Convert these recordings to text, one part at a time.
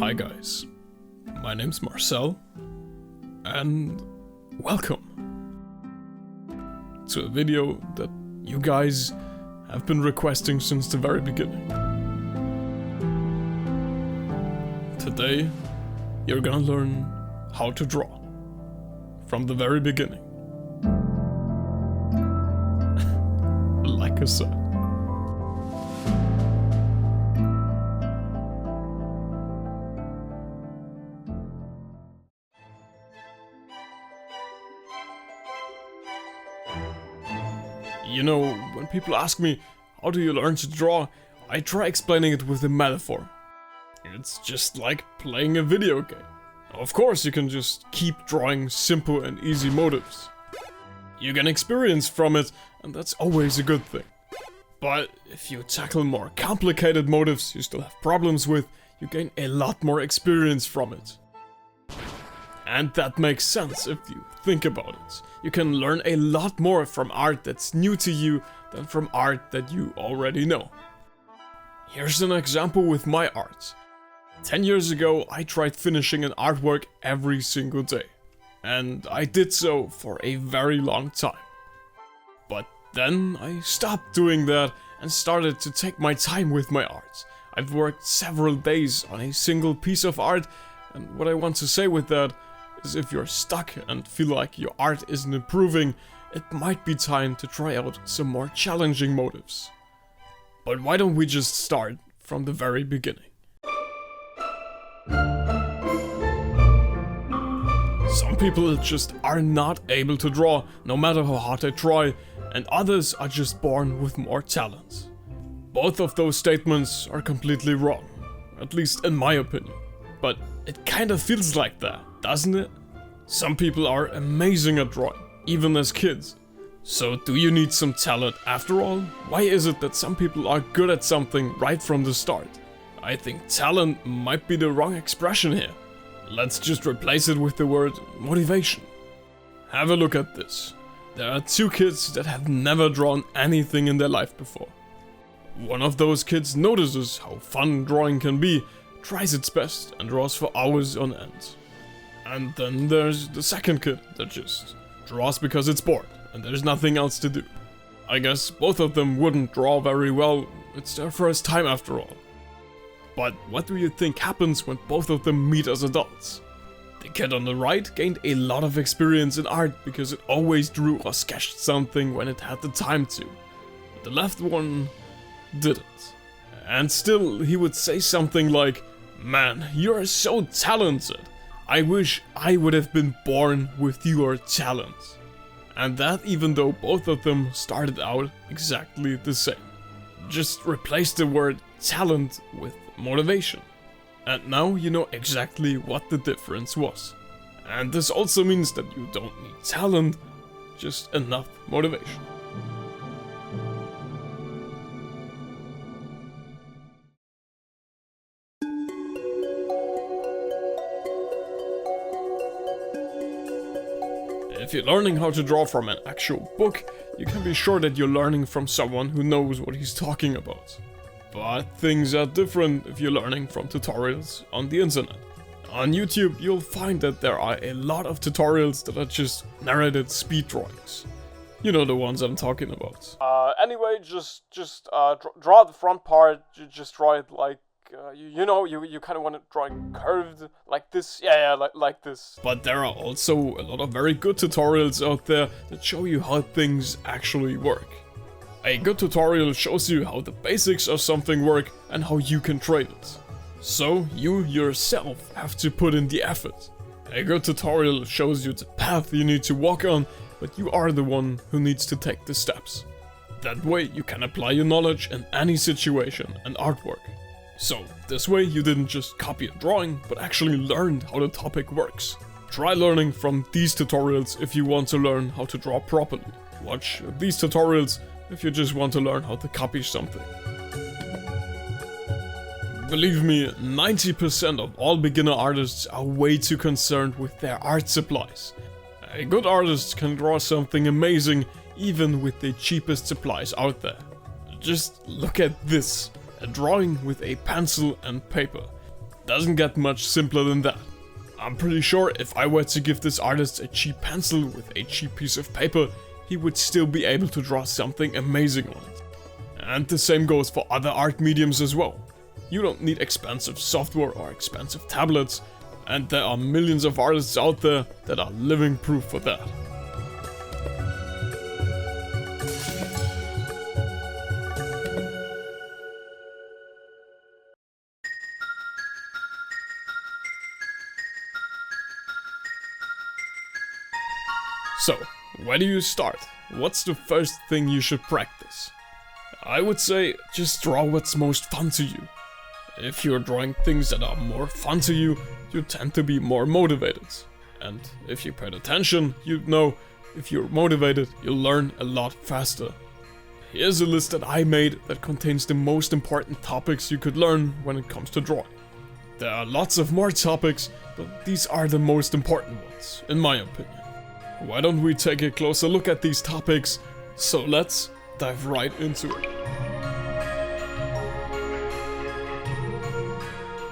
Hi guys, my name's Marcel, and welcome to a video that you guys have been requesting since the very beginning. Today, you're gonna learn how to draw from the very beginning. Like I said. You know, when people ask me, how do you learn to draw? I try explaining it with a metaphor. It's just like playing a video game. Of course, you can just keep drawing simple and easy motifs. You get experience from it, and that's always a good thing. But if you tackle more complicated motifs you still have problems with, you gain a lot more experience from it. And that makes sense if you think about it. You can learn a lot more from art that's new to you than from art that you already know. Here's an example with my art. 10 years ago, I tried finishing an artwork every single day. And I did so for a very long time. But then I stopped doing that and started to take my time with my art. I've worked several days on a single piece of art, and what I want to say with that is if you're stuck and feel like your art isn't improving, it might be time to try out some more challenging motifs. But why don't we just start from the very beginning? Some people just are not able to draw, no matter how hard they try, and others are just born with more talent. Both of those statements are completely wrong, at least in my opinion. But it kind of feels like that, doesn't it? Some people are amazing at drawing, even as kids. So do you need some talent after all? Why is it that some people are good at something right from the start? I think talent might be the wrong expression here. Let's just replace it with the word motivation. Have a look at this. There are two kids that have never drawn anything in their life before. One of those kids notices how fun drawing can be, tries its best, and draws for hours on end. And then there's the second kid that just draws because it's bored and there's nothing else to do. I guess both of them wouldn't draw very well, it's their first time after all. But what do you think happens when both of them meet as adults? The kid on the right gained a lot of experience in art because it always drew or sketched something when it had the time to. But the left one didn't. And still he would say something like, "Man, you're so talented. I wish I would have been born with your talent." And that even though both of them started out exactly the same. Just replace the word talent with motivation. And now you know exactly what the difference was. And this also means that you don't need talent, just enough motivation. If you're learning how to draw from an actual book, you can be sure that you're learning from someone who knows what he's talking about. But things are different if you're learning from tutorials on the internet. On YouTube, you'll find that there are a lot of tutorials that are just narrated speed drawings. You know the ones I'm talking about. Anyway, just draw the front part, just draw it like, you kind of want to draw it curved, like this, like this. But there are also a lot of very good tutorials out there that show you how things actually work. A good tutorial shows you how the basics of something work and how you can train it. So you yourself have to put in the effort. A good tutorial shows you the path you need to walk on, but you are the one who needs to take the steps. That way you can apply your knowledge in any situation and artwork. So this way you didn't just copy a drawing, but actually learned how the topic works. Try learning from these tutorials if you want to learn how to draw properly. Watch these tutorials if you just want to learn how to copy something. Believe me, 90% of all beginner artists are way too concerned with their art supplies. A good artist can draw something amazing even with the cheapest supplies out there. Just look at this, a drawing with a pencil and paper. Doesn't get much simpler than that. I'm pretty sure if I were to give this artist a cheap pencil with a cheap piece of paper, he would still be able to draw something amazing on it. And the same goes for other art mediums as well. You don't need expensive software or expensive tablets, and there are millions of artists out there that are living proof for that. So, where do you start? What's the first thing you should practice? I would say just draw what's most fun to you. If you're drawing things that are more fun to you, you tend to be more motivated. And if you paid attention, you'd know if you're motivated, you'll learn a lot faster. Here's a list that I made that contains the most important topics you could learn when it comes to drawing. There are lots of more topics, but these are the most important ones, in my opinion. Why don't we take a closer look at these topics? So let's dive right into it.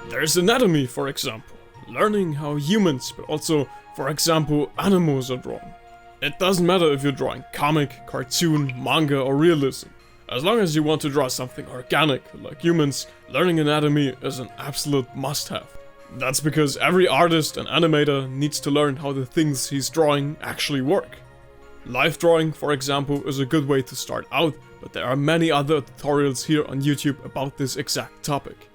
There's anatomy, for example. Learning how humans, but also, for example, animals are drawn. It doesn't matter if you're drawing comic, cartoon, manga or realism. As long as you want to draw something organic, like humans, learning anatomy is an absolute must-have. That's because every artist and animator needs to learn how the things he's drawing actually work. Live drawing, for example, is a good way to start out, but there are many other tutorials here on YouTube about this exact topic.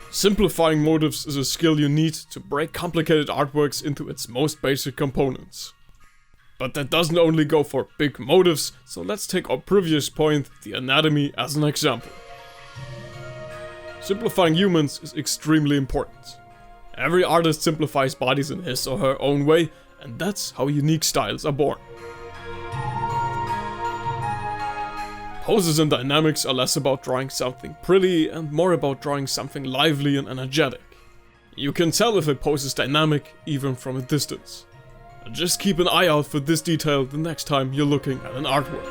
Simplifying motifs is a skill you need to break complicated artworks into its most basic components. But that doesn't only go for big motifs, so let's take our previous point, the anatomy, as an example. Simplifying humans is extremely important. Every artist simplifies bodies in his or her own way, and that's how unique styles are born. Poses and dynamics are less about drawing something pretty and more about drawing something lively and energetic. You can tell if a pose is dynamic even from a distance. Just keep an eye out for this detail the next time you're looking at an artwork.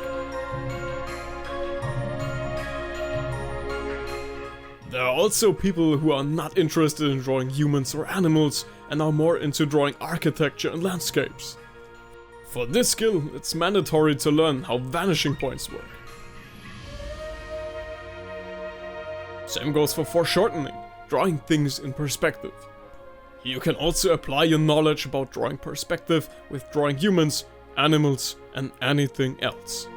There are also people who are not interested in drawing humans or animals and are more into drawing architecture and landscapes. For this skill, it's mandatory to learn how vanishing points work. Same goes for foreshortening, drawing things in perspective. You can also apply your knowledge about drawing perspective with drawing humans, animals, and anything else.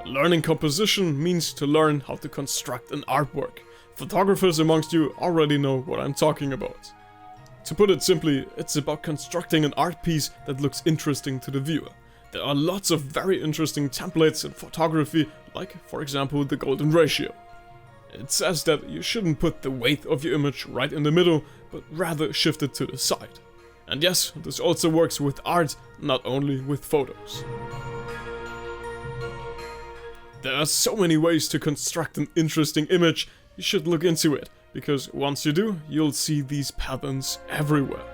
Learning composition means to learn how to construct an artwork. Photographers amongst you already know what I'm talking about. To put it simply, it's about constructing an art piece that looks interesting to the viewer. There are lots of very interesting templates in photography, like for example the golden ratio. It says that you shouldn't put the weight of your image right in the middle, but rather shift it to the side. And yes, this also works with art, not only with photos. There are so many ways to construct an interesting image, you should look into it, because once you do, you'll see these patterns everywhere.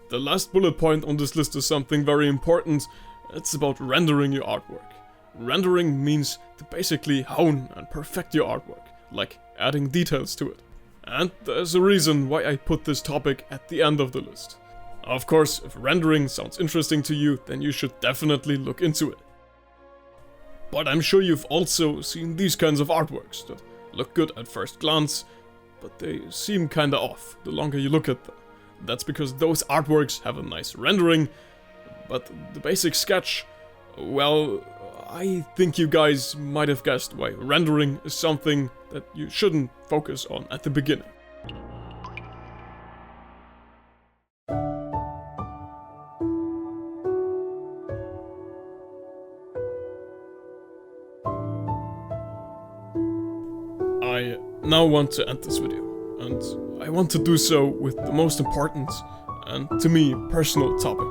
The last bullet point on this list is something very important. It's about rendering your artwork. Rendering means to basically hone and perfect your artwork, like adding details to it. And there's a reason why I put this topic at the end of the list. Of course, if rendering sounds interesting to you, then you should definitely look into it. But I'm sure you've also seen these kinds of artworks that look good at first glance, but they seem kinda off the longer you look at them. That's because those artworks have a nice rendering, but the basic sketch, well, I think you guys might have guessed why rendering is something that you shouldn't focus on at the beginning. I now want to end this video, and I want to do so with the most important and, to me, personal topic.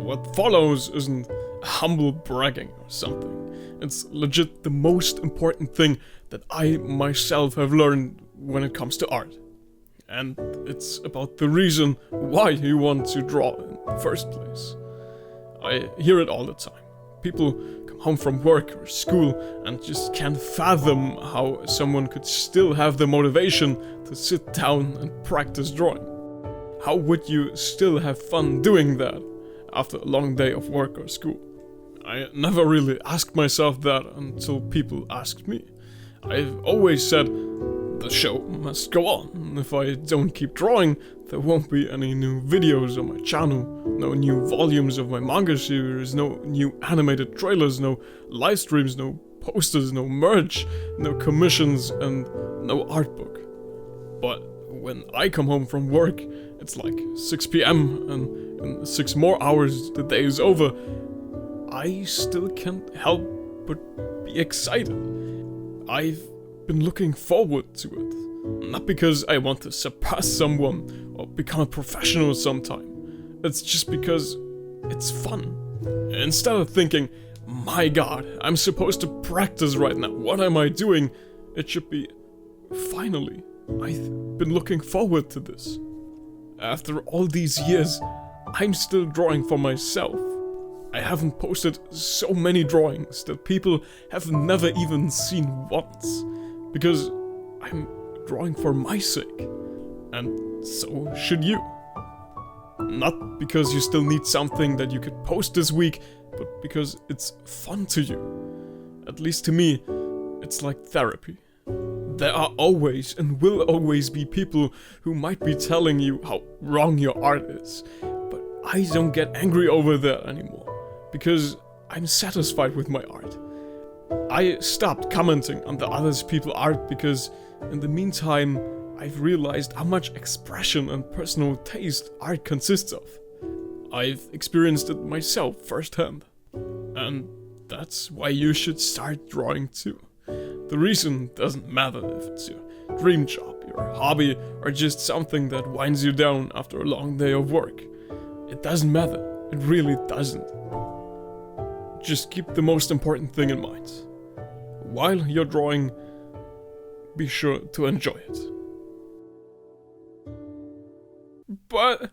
What follows isn't humble bragging or something. It's legit the most important thing that I myself have learned when it comes to art. And it's about the reason why you want to draw in the first place. I hear it all the time. People come home from work or school and just can't fathom how someone could still have the motivation to sit down and practice drawing. How would you still have fun doing that after a long day of work or school? I never really asked myself that until people asked me. I've always said, the show must go on. If I don't keep drawing, there won't be any new videos on my channel, no new volumes of my manga series, no new animated trailers, no live streams, no posters, no merch, no commissions, and no art book. But when I come home from work, it's like 6 p.m. and in 6 more hours the day is over. I still can't help but be excited. I've been looking forward to it. Not because I want to surpass someone or become a professional sometime. It's just because it's fun. Instead of thinking, my god, I'm supposed to practice right now, what am I doing? It should be, finally, I've been looking forward to this. After all these years, I'm still drawing for myself. I haven't posted so many drawings that people have never even seen once. Because I'm drawing for my sake. And so should you. Not because you still need something that you could post this week, but because it's fun to you. At least to me, it's like therapy. There are always and will always be people who might be telling you how wrong your art is. But I don't get angry over that anymore. Because I'm satisfied with my art. I stopped commenting on the other people's art because in the meantime I've realized how much expression and personal taste art consists of. I've experienced it myself firsthand. And that's why you should start drawing too. The reason doesn't matter if it's your dream job, your hobby, or just something that winds you down after a long day of work. It doesn't matter. It really doesn't. Just keep the most important thing in mind. While you're drawing, be sure to enjoy it. But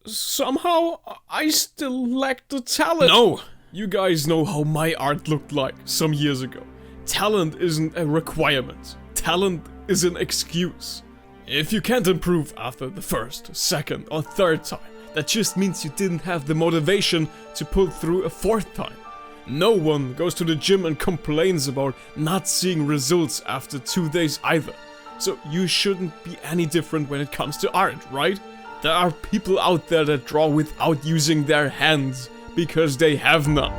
somehow I still lack the talent. No! You guys know how my art looked like some years ago. Talent isn't a requirement. Talent is an excuse. If you can't improve after the first, second, or third time, that just means you didn't have the motivation to pull through a fourth time. No one goes to the gym and complains about not seeing results after 2 days either. So you shouldn't be any different when it comes to art, right? There are people out there that draw without using their hands, because they have none.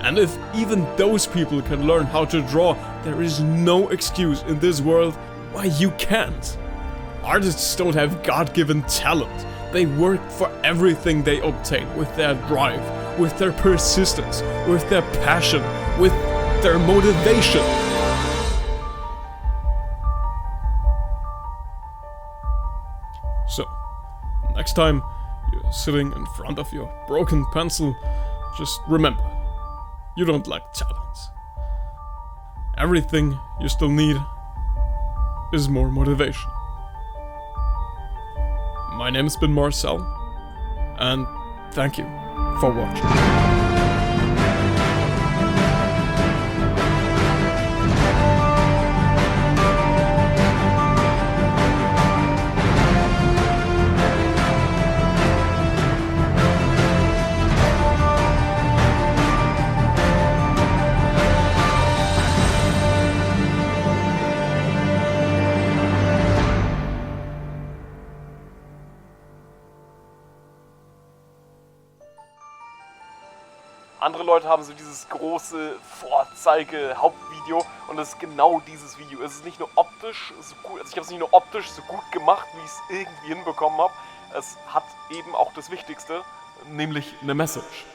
And if even those people can learn how to draw, there is no excuse in this world why you can't. Artists don't have God-given talent. They work for everything they obtain with their drive, with their persistence, with their passion, with their motivation. So, next time you're sitting in front of your broken pencil, just remember, you don't lack talent. Everything you still need is more motivation. My name's been Marcel, and thank you for watching. Andere Leute haben so dieses große Vorzeige-Hauptvideo und das ist genau dieses Video. Es ist nicht nur optisch so gut, also ich habe es nicht nur optisch so gut gemacht, wie ich es irgendwie hinbekommen habe. Es hat eben auch das Wichtigste, nämlich eine Message.